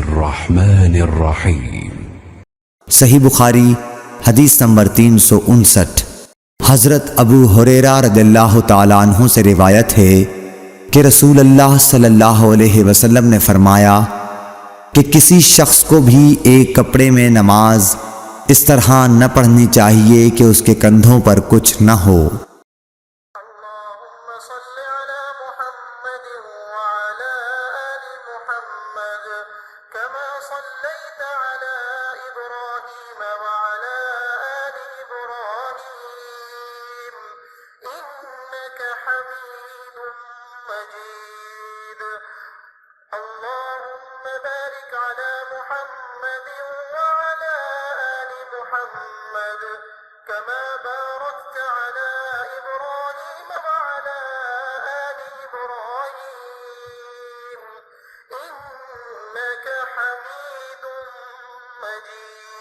बिस्मिल्लाहिर्रहमानिर्रहीम। सही बुखारी हदीस नंबर 359। हज़रत अबू हुरैरा रज़ियल्लाहु ताला अन्हु से रिवायत है कि रसूल अल्लाह सल्लल्लाहु अलैहि वसल्लम ने फरमाया कि किसी शख्स को भी एक कपड़े में नमाज इस तरह न पढ़नी चाहिए कि उसके कंधों पर कुछ न हो। كما باركت على إبراهيم وعلى آل إبراهيم إنك حميد مجيد।